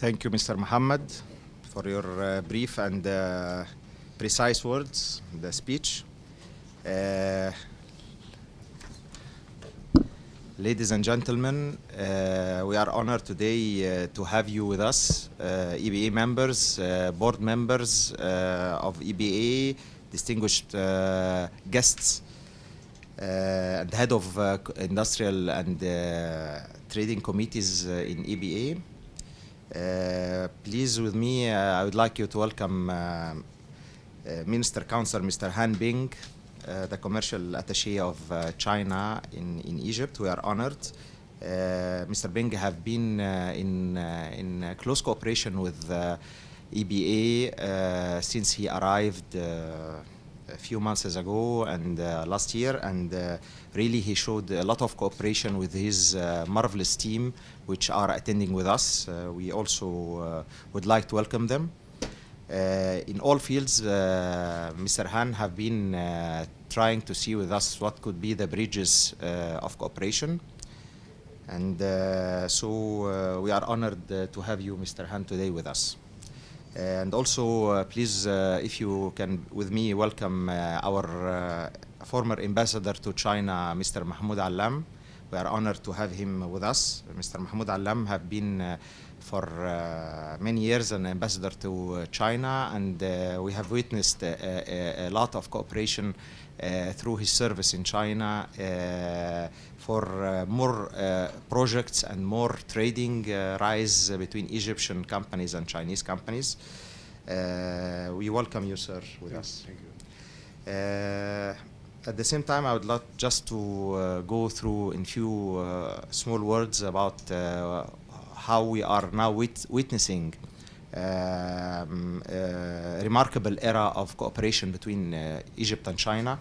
Thank you, Mr. Muhammad, for your brief and precise words, the speech. Ladies and gentlemen, we are honored today to have you with us, EBA members, board members of EBA, distinguished guests, and head of industrial and trading committees in EBA. Please, with me, I would like you to welcome Minister Councillor Mr. Han Bing, the commercial attaché of China in Egypt. We are honored. Mr. Bing have been in close cooperation with EBA since he arrived a few months ago and last year, and really he showed a lot of cooperation with his marvelous team which are attending with us. We also would like to welcome them. In all fields, Mr. Han have been trying to see with us what could be the bridges of cooperation. And so we are honored to have you, Mr. Han, today with us. And also, please, if you can, with me, welcome our former ambassador to China, Mr. Mahmoud Alam. We are honored to have him with us. Mr. Mahmoud Alam have been for many years an ambassador to China, and we have witnessed a lot of cooperation through his service in China for more projects and more trading rise between Egyptian companies and Chinese companies. We welcome you, sir, with us. Thank you. At the same time, I would like just to go through in few small words about how we are now witnessing a remarkable era of cooperation between Egypt and China.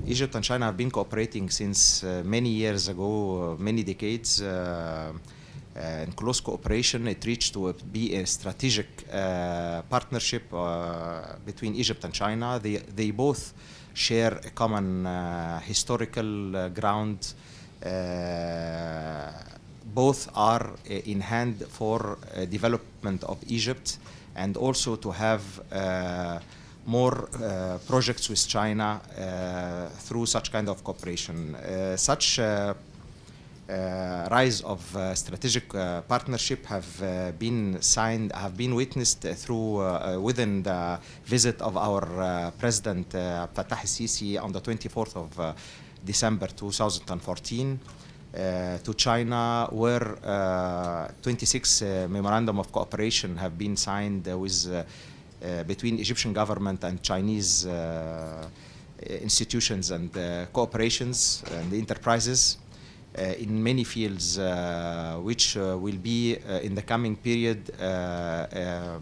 Egypt and China have been cooperating since many years ago, many decades, in close cooperation. It reached to be a strategic partnership between Egypt and China. They both share a common historical ground. Both are in hand for development of Egypt, and also to have more projects with China through such kind of cooperation. Such rise of strategic partnership have been witnessed through within the visit of our President Fattah al-Sisi on the 24th of December 2014 to China, where 26 memorandum of cooperation have been signed with between Egyptian government and Chinese institutions and corporations and enterprises in many fields, which will be in the coming period a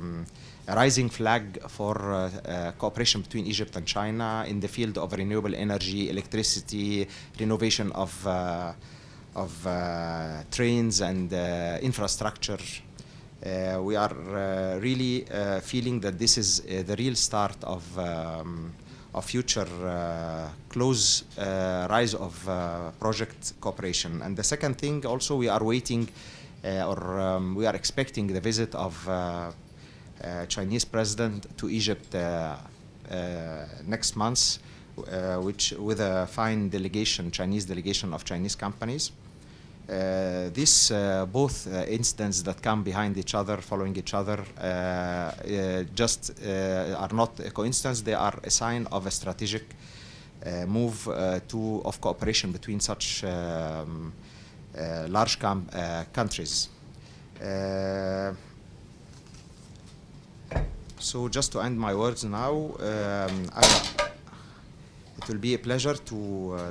rising flag for cooperation between Egypt and China in the field of renewable energy, electricity, renovation of trains and infrastructure. We are really feeling that this is the real start of future close rise of project cooperation. And the second thing, also, we are waiting we are expecting the visit of Chinese president to Egypt next month, which with a fine delegation, Chinese delegation of Chinese companies. This both incidents that come behind each other, following each other, just are not a coincidence. They are a sign of a strategic move of cooperation between such large countries. So just to end my words now, it will be a pleasure to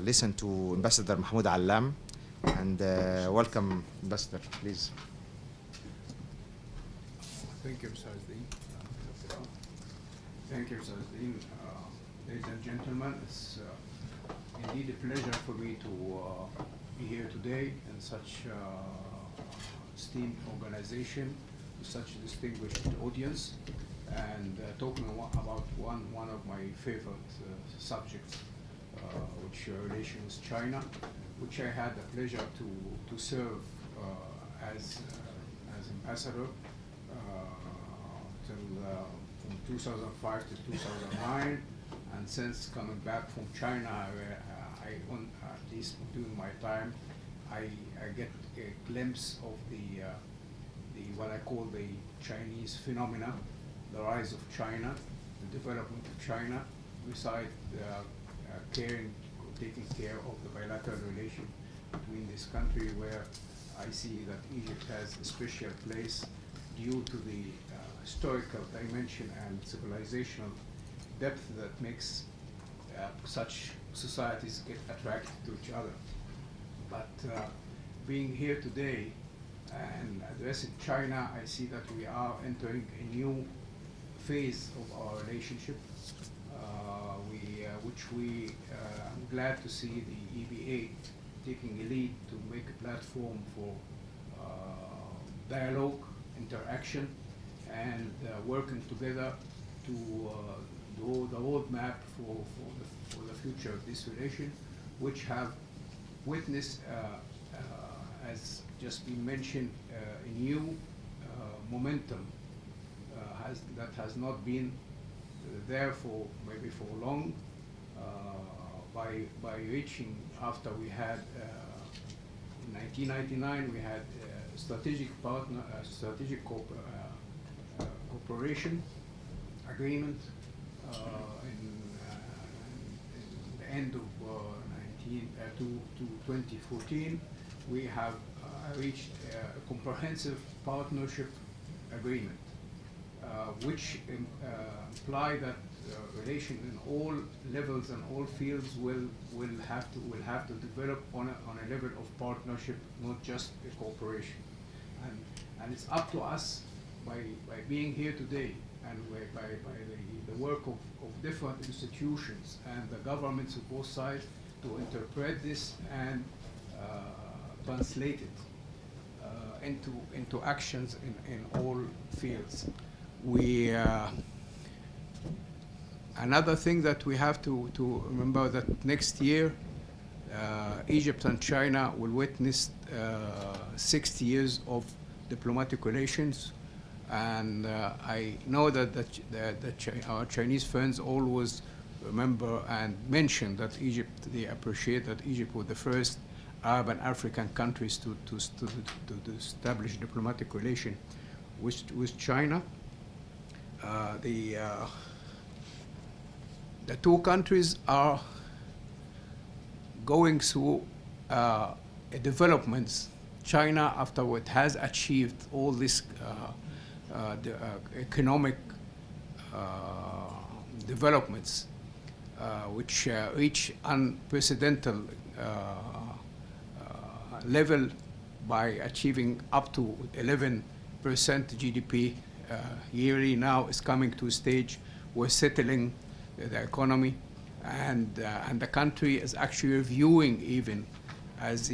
listen to Ambassador Mahmoud Alam. And welcome, Ambassador, please. Thank you, Mr. Azdein. Thank you, Mr. Azdein. Ladies and gentlemen, it's indeed a pleasure for me to be here today in such esteemed organization with such a distinguished audience, and talking about one of my favorite subjects, which relation with China, which I had the pleasure to serve as ambassador from 2005 to 2009, and since coming back from China, at least during my time, I get a glimpse of the what I call the Chinese phenomena, the rise of China, the development of China, besides taking care of the bilateral relation between this country, where I see that Egypt has a special place due to the historical dimension and civilizational depth that makes such societies get attracted to each other. But being here today and addressing China, I see that we are entering a new phase of our relationship, I'm glad to see the EBA taking a lead to make a platform for dialogue, interaction, and working together to do the roadmap for the future of this relation, which have witnessed, as just been mentioned, a new momentum that has not been there for maybe for long, by reaching, after we had in 1999 we had a strategic cooperation agreement in the end of 2014. We have reached a comprehensive partnership agreement, which imply that relation in all levels and all fields will have to develop on a level of partnership, not just a cooperation. And it's up to us, by being here today and by the work of different institutions and the governments of both sides, to interpret this and translate it into actions in all fields. Another thing that we have to remember, that next year Egypt and China will witness 60 years of diplomatic relations, and I know that our Chinese friends always remember and mention that they appreciate that Egypt was the first Arab and African countries to establish diplomatic relation with China. The two countries are going through developments. China, after it has achieved all this economic developments, which reach unprecedented level by achieving up to 11% GDP yearly, now is coming to a stage where settling the economy, and the country is actually reviewing, even as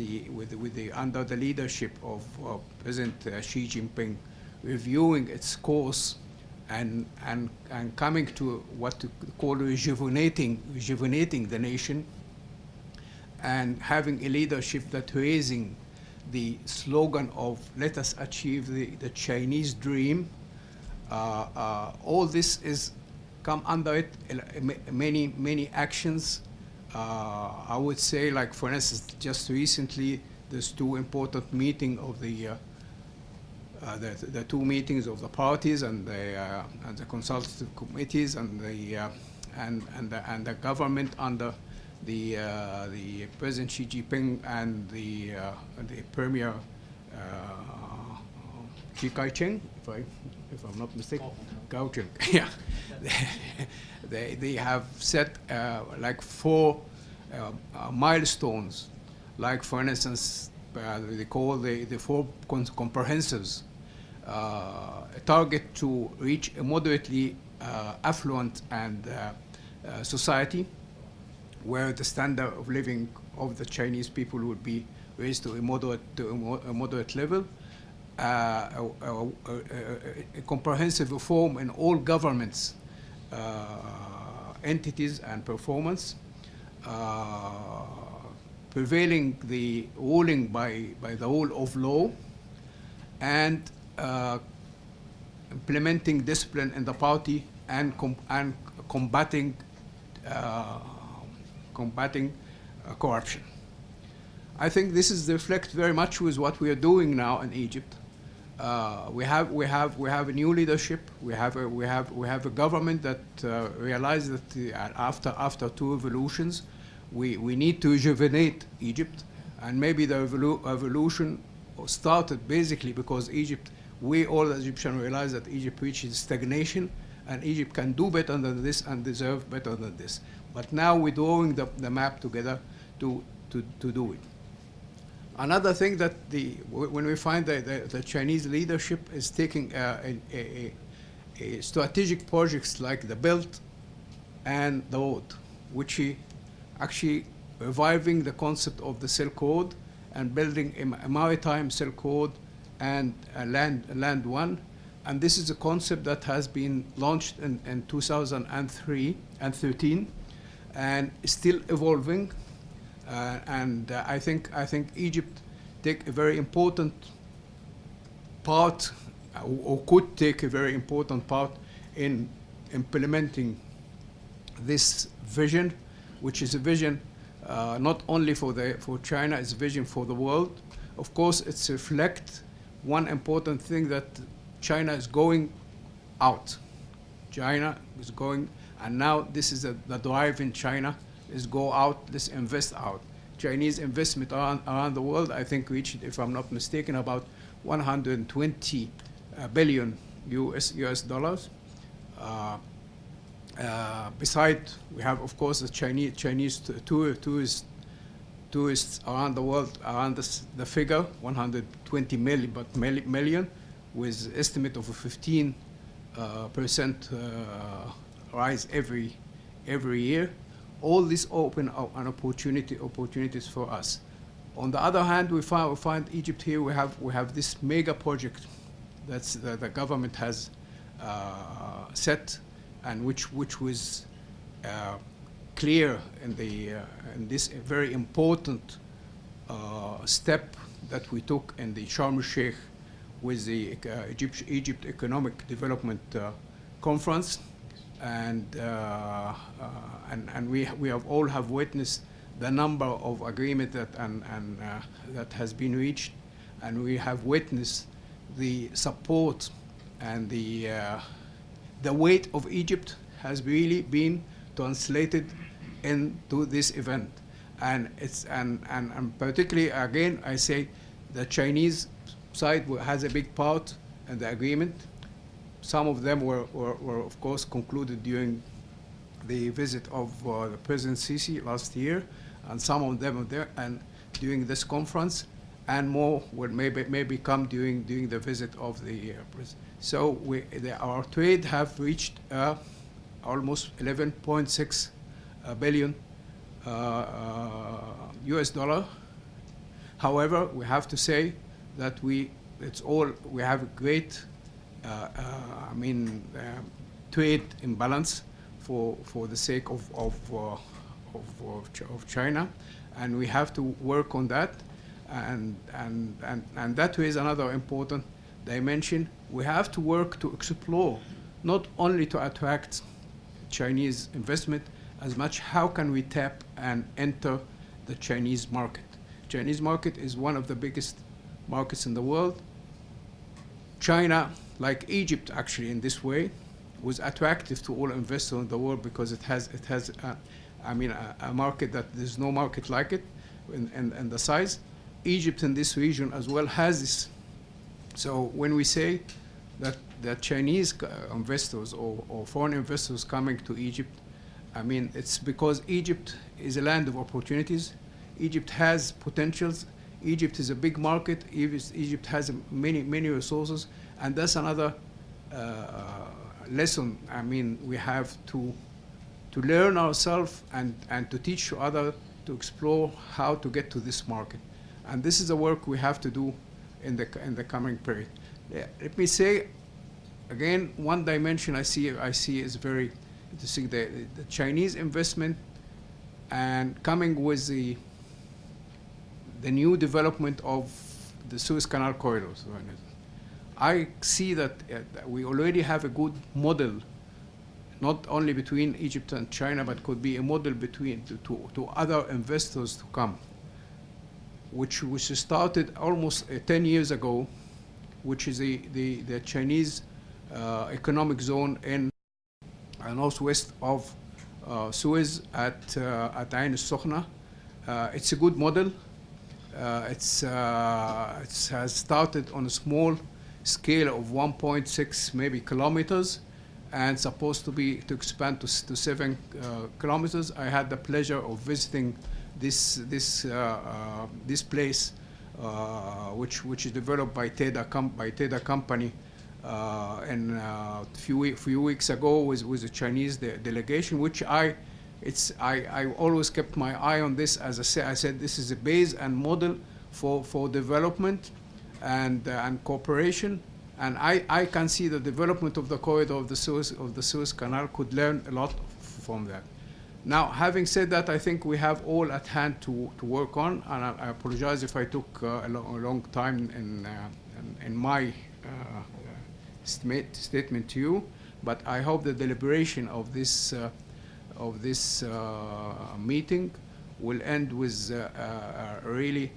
under the leadership of President Xi Jinping, reviewing its course and coming to what to call rejuvenating the nation, and having a leadership that raising the slogan of "Let us achieve the Chinese dream." All this is come under it many actions. I would say, like for instance, just recently there's two important meetings of the two meetings of the parties and the consultative committees and the government under the President Xi Jinping and the Premier Xi Kai-cheng, if I'm not mistaken, Gao-cheng. Yeah, they have set like 4 milestones, like for instance, they call the 4 comprehensives. A target to reach a moderately affluent and society, where the standard of living of the Chinese people would be raised to a moderate level. A comprehensive reform in all governments, entities and performance, prevailing the ruling by the rule of law, and uh, implementing discipline in the party and combating corruption. I think this is reflect very much with what we are doing now in Egypt. We have a new leadership. We have a government that realized that after two revolutions, we need to rejuvenate Egypt, and maybe the revolution started basically because Egypt. We all Egyptians realize that Egypt reaches stagnation, and Egypt can do better than this and deserve better than this. But now we're drawing the map together to do it. Another thing that when we find that the Chinese leadership is taking a strategic projects like the Belt and the Road, which is actually reviving the concept of the Silk Road and building a maritime Silk Road and a land one. And this is a concept that has been launched in 2003 and 13 and is still evolving. I think Egypt take a very important part, or could take a very important part in implementing this vision, which is a vision not only for China, it's a vision for the world. Of course, it's reflect one important thing, that China is going out. China is going, and now this is the drive in China, is go out, let's invest out. Chinese investment around the world, I think, reached, if I'm not mistaken, about 120 billion US dollars. Besides, we have, of course, the Chinese tourists around the world, around the figure 120 million, with estimate of a 15% rise every year. All this open an opportunities for us. On the other hand, we find Egypt here. We have this mega project that's the government has set, and which was clear in this very important step that we took in the Sharm el-Sheikh with the Egypt Economic Development Conference, and we have all witnessed the number of agreements that has been reached, and we have witnessed the support and the weight of Egypt has really been translated into this event, and particularly, again, I say the Chinese side has a big part in the agreement. Some of them were of course concluded during the visit of the President Sisi last year, and some of them are there and during this conference, and more will maybe come during the visit of the President. So our trade have reached almost 11.6 billion US dollar. However, we have to say that we have a great trade imbalance for the sake of China, and we have to work on that, and that is another important dimension. We have to work to explore, not only to attract Chinese investment, as much how can we tap and enter the Chinese market. Chinese market is one of the biggest markets in the world. China, like Egypt actually in this way, was attractive to all investors in the world because it has a market that there's no market like it in the size. Egypt in this region as well has this. So when we say that the Chinese investors or foreign investors coming to Egypt, it's because Egypt is a land of opportunities. Egypt has potentials. Egypt is a big market. Egypt has many resources, and that's another lesson. We have to learn ourselves and to teach others to explore how to get to this market, and this is the work we have to do in the coming period. Let me say again, one dimension I see is very interesting: the Chinese investment and coming with the new development of the Suez Canal corridors. I see that we already have a good model, not only between Egypt and China, but could be a model between to other investors to come, which started almost 10 years ago, which is the Chinese economic zone in northwest of Suez at Ain al-Sokhna. It's a good model. It has started on a small scale of 1.6 maybe kilometers, and supposed to expand to 7 kilometers. I had the pleasure of visiting this place, which is developed by TEDA company, and a few weeks ago with a Chinese delegation, which I always kept my eye on this. As I said, this is a base and model for development and cooperation. And I can see the development of the corridor of the Suez Canal could learn a lot from that. Now, having said that, I think we have all at hand to work on, and I apologize if I took a long time in my statement to you, but I hope the deliberation of this meeting will end with really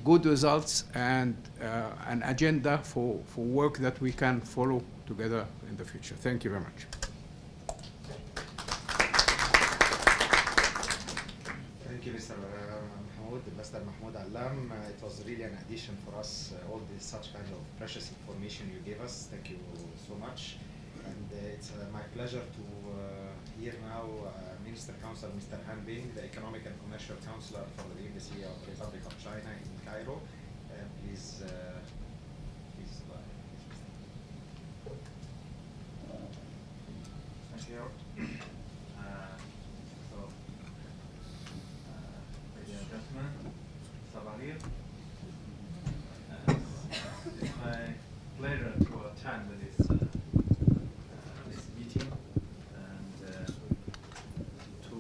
good results and an agenda for work that we can follow together in the future. Thank you very much. Thank you, Mr. Mahmoud Alam. It was really an addition for us, all this such kind of precious information you gave us. Thank you so much. And it's my pleasure to hear now Minister Counsel Mr. Han Bing, the Economic and Commercial Counselor for the Embassy of the Republic of China in Cairo. Please. Thank you. Ladies and gentlemen, Sabahir. It's my pleasure to attend this meeting and to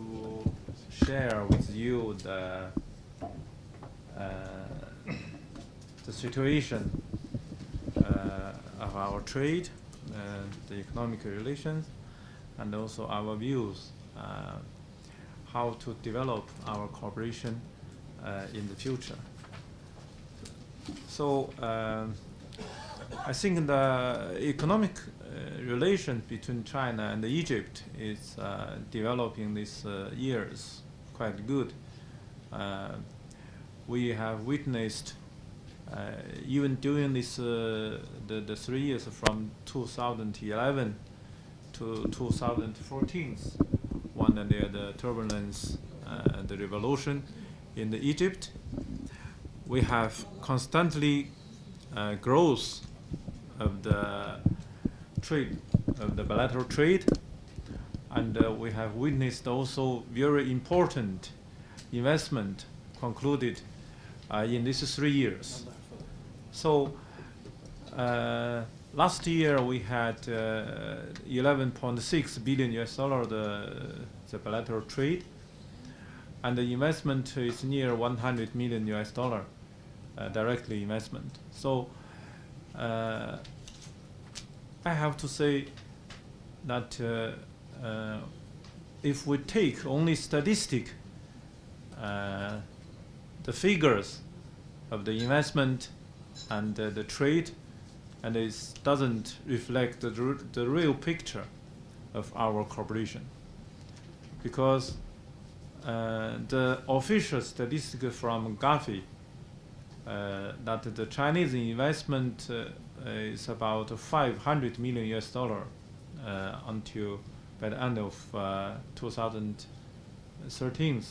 share with you the situation of our trade, the economic relations, and also our views how to develop our cooperation in the future. So I think the economic relation between China and Egypt is developing these years quite good. We have witnessed even during this the 3 years from 2011 to 2014, when the turbulence, the revolution in Egypt, we have constantly growth of the trade, of the bilateral trade, and we have witnessed also very important investment concluded in these 3 years. So last year we had 11.6 billion US dollar the bilateral trade, and the investment is near 100 million US dollar directly investment. So I have to say that if we take only statistic, the figures of the investment and the trade, and it doesn't reflect the real picture of our cooperation, because the official statistic from Gafi that the Chinese investment is about 500 million US dollar until by the end of 2013.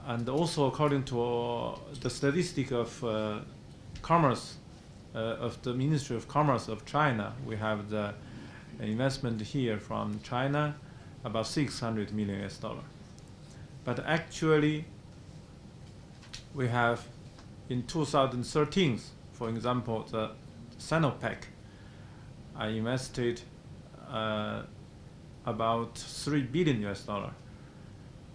And also according to the statistic of commerce of the Ministry of Commerce of China, we have the investment here from China about 600 million US dollar. But actually we have in 2013, for example, the Sinopec invested about 3 billion US dollar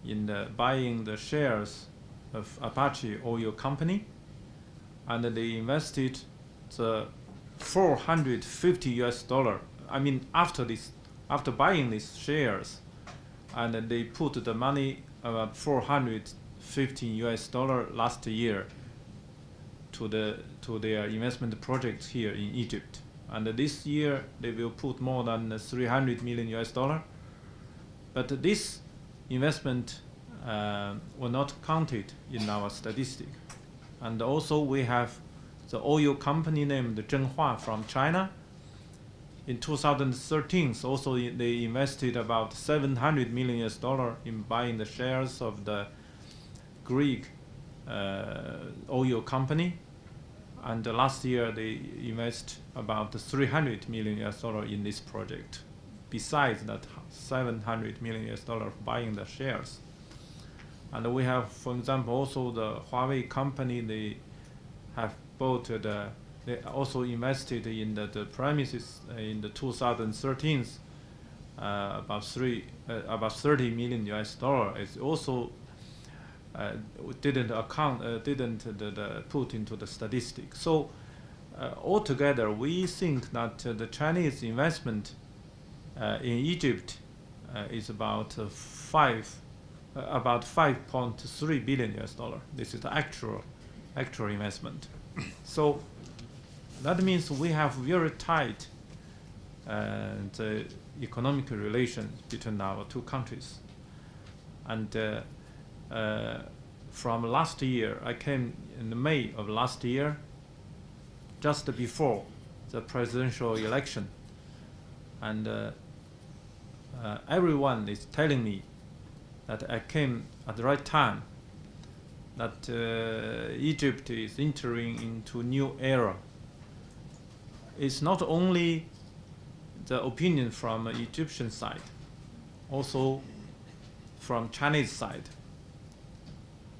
in buying the shares of Apache oil company, and they invested the 450 US dollar. I mean, after buying these shares, and they put the money about 450 US dollar last year to their investment projects here in Egypt. And this year they will put more than 300 million US dollar. But this investment were not counted in our statistic. And also we have the oil company named Zhenhua from China. In 2013, also they invested about 700 million US dollar in buying the shares of the Greek oil company. And last year they invest about 300 million US dollar in this project, besides that 700 million US dollar buying the shares. And we have, for example, also the Huawei company. They have bought they also invested in the premises in the 2013, about 30 million US dollar. It's also didn't put into the statistics. So altogether, we think that the Chinese investment in Egypt is about 5.3 billion US dollar. This is the actual investment. So that means we have very tight the economic relations between our two countries. And from last year, I came in May of last year, just before the presidential election, and everyone is telling me that I came at the right time, that Egypt is entering into a new era. It's not only the opinion from Egyptian side, also from Chinese side.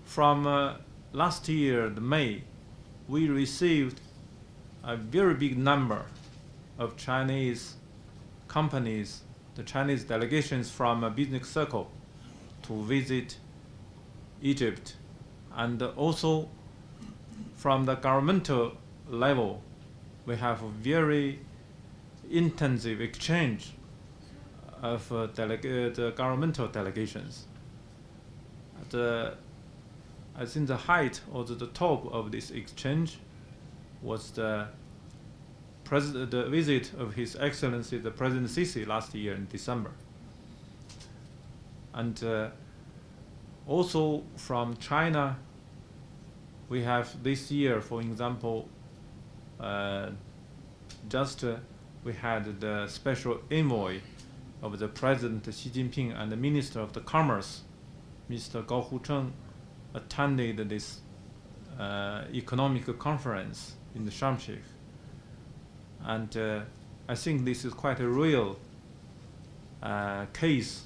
From last year, May, we received a very big number of Chinese companies, the Chinese delegations from a business circle to visit Egypt, and also from the governmental level, we have a very intensive exchange of the governmental delegations. I think the height or the top of this exchange was the visit of His Excellency the President Sisi last year in December. And also from China, we have this year, for example, we had the special envoy of the President Xi Jinping and the Minister of the Commerce, Mr. Gao Hucheng, attended this economic conference in the Sharm el-Sheikh. And I think this is quite a real case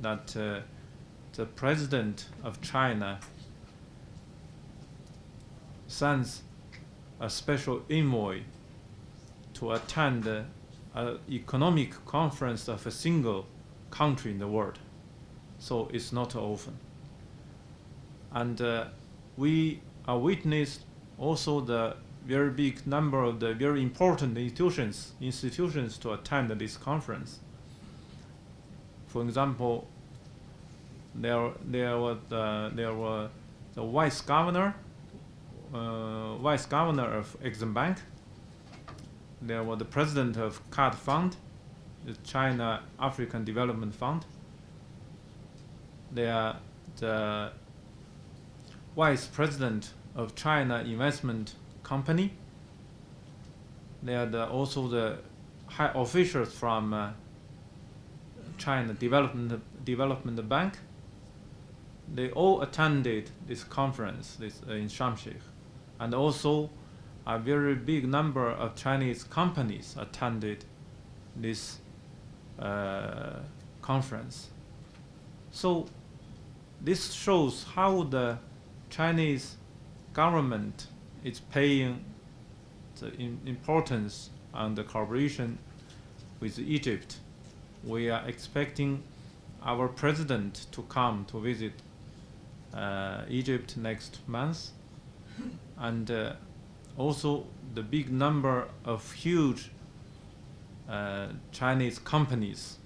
that the President of China sends a special envoy to attend an economic conference of a single country in the world. So it's not often. And we are witnessed also the very big number of the very important institutions to attend this conference. For example, there were the vice governor of Exim Bank. There was the president of CAD Fund, the China African Development Fund. There are the vice president of China Investment Company. There are also the high officials from China Development Bank. They all attended this conference in Sharm el-Sheikh, and also a very big number of Chinese companies attended this conference. So this shows how the Chinese government is paying the importance on the cooperation with Egypt. We are expecting our president to come to visit Egypt next month, and also the big number of huge Chinese companies.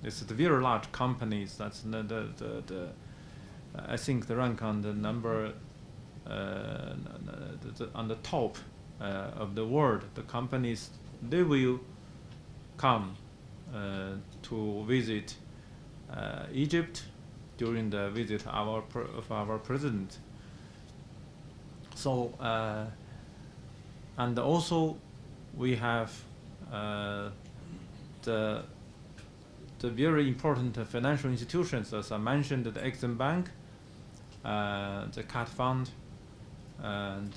It's the very large companies. That's I think the rank on the number on the top of the world. The companies, they will come to visit Egypt during the visit of our president. So and also we have the very important financial institutions, as I mentioned, the Exim Bank, the CAT Fund, and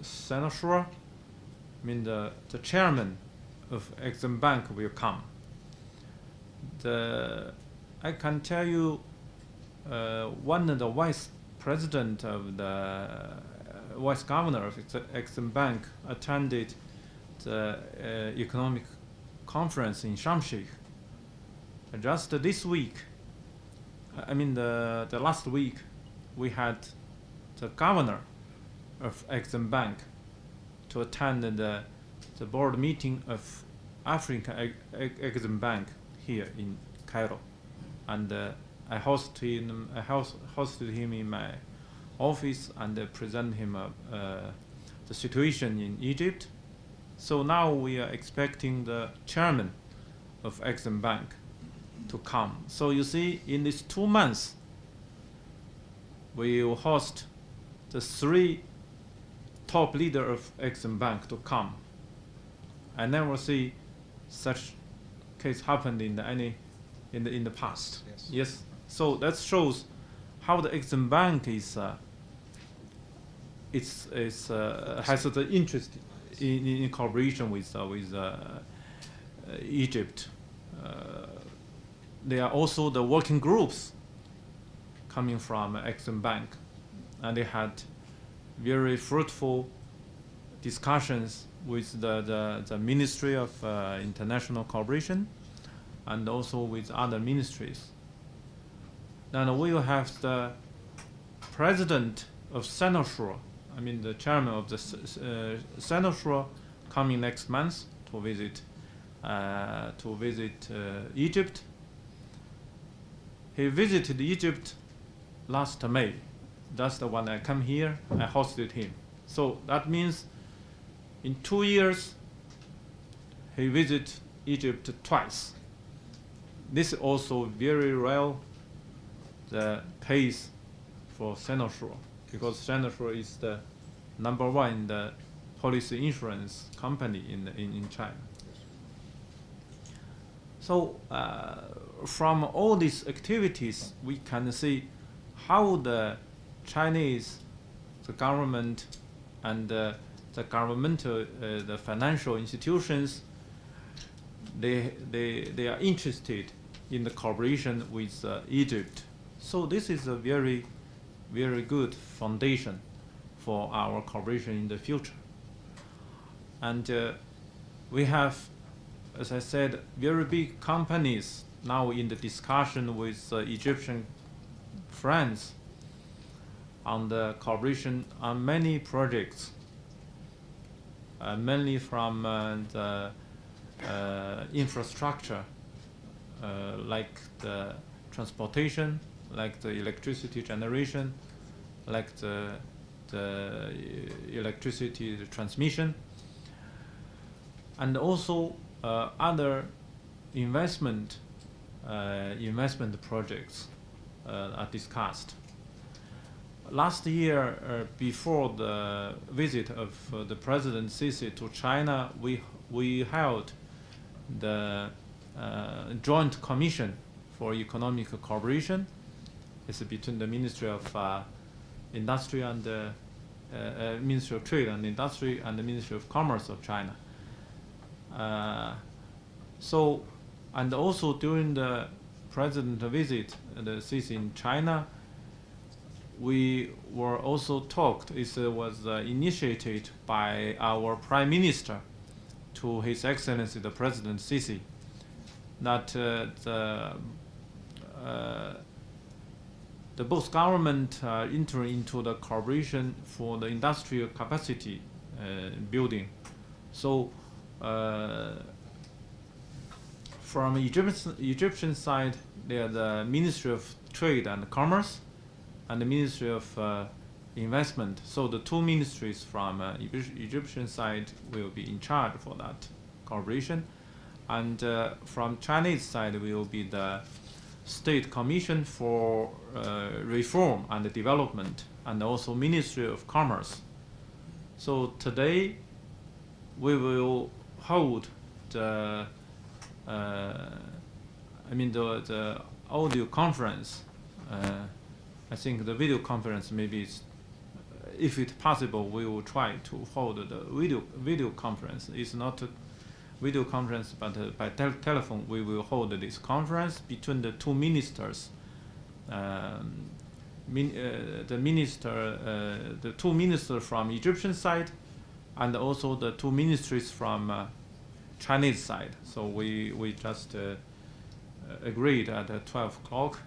Senator. I mean, the chairman of Exim Bank will come. I can tell you, one of the vice president of the vice governor of Exim Bank attended the economic conference in Sharm el-Sheikh. Just this week, I mean the last week, we had the governor of Exim Bank to attend the board meeting of Africa Exim Bank here in Cairo, and I hosted him in my office and presented him the situation in Egypt. So now we are expecting the chairman of Exim Bank to come. So you see, in these 2 months, we will host the 3 top leaders of Exim Bank to come. I never see such case happened in the past. Yes. Yes. So that shows how the Exim Bank is has the interest in cooperation with Egypt. There are also the working groups coming from Exim Bank, and they had very fruitful discussions with the Ministry of International Cooperation and also with other ministries. Then we will have the president of Senator, I mean the chairman of the Senator, coming next month to visit Egypt. He visited Egypt last May. That's the one I come here. I hosted him. So that means in 2 years he visited Egypt twice. This is also very rare the case for Senator, because Senator is the number 1 in the policy insurance company in China. So from all these activities, we can see how the Chinese, the government, and the governmental, the financial institutions, they are interested in the cooperation with Egypt. So this is a very, very good foundation for our cooperation in the future. And we have, as I said, very big companies now in the discussion with Egyptian friends on the cooperation on many projects, mainly from the infrastructure, like the transportation, like the electricity generation, like the electricity transmission, and also other investment projects are discussed. Last year, before the visit of the President Sisi to China, we held the Joint Commission for Economic Cooperation. It's between the Ministry of Industry and Ministry of Trade and Industry and the Ministry of Commerce of China. So, and also during the President visit, the Sisi in China, we were also talked. It was initiated by our Prime Minister to His Excellency the President Sisi, the both government enter into the cooperation for the industrial capacity building. So from Egyptian side, there are the Ministry of Trade and Commerce and the Ministry of Investment. So the two ministries from Egyptian side will be in charge for that cooperation. And from Chinese side will be the State Commission for Reform and Development, and also Ministry of Commerce. So today we will hold the the audio conference. I think the video conference maybe is, if it's possible, we will try to hold the video conference. It's not a video conference, but by telephone we will hold this conference between the two ministers. The two ministers from Egyptian side, and also the two ministries from Chinese side. So we just agreed at 12 o'clock.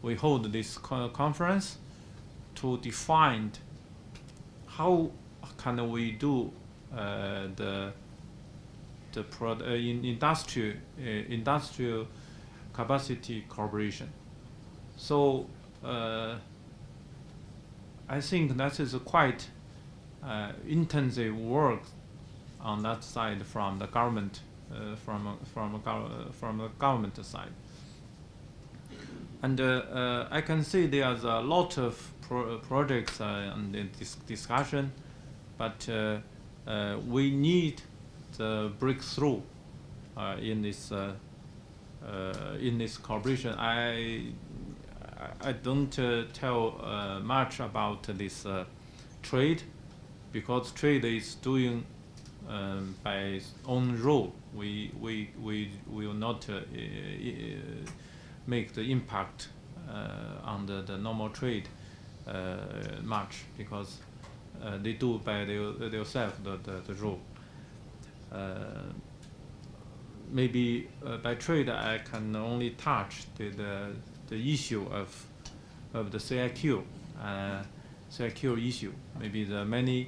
We hold this conference to define how can we do industrial capacity cooperation. So I think that is a quite intensive work on that side from the government, from the government side. And I can see there's a lot of projects and this discussion, but we need the breakthrough in this cooperation. I don't tell much about this trade, because trade is doing by its own rule. We will not make the impact on the normal trade much, because they do by themselves the rule. Maybe by trade I can only touch the issue of the CIQ issue. Maybe the many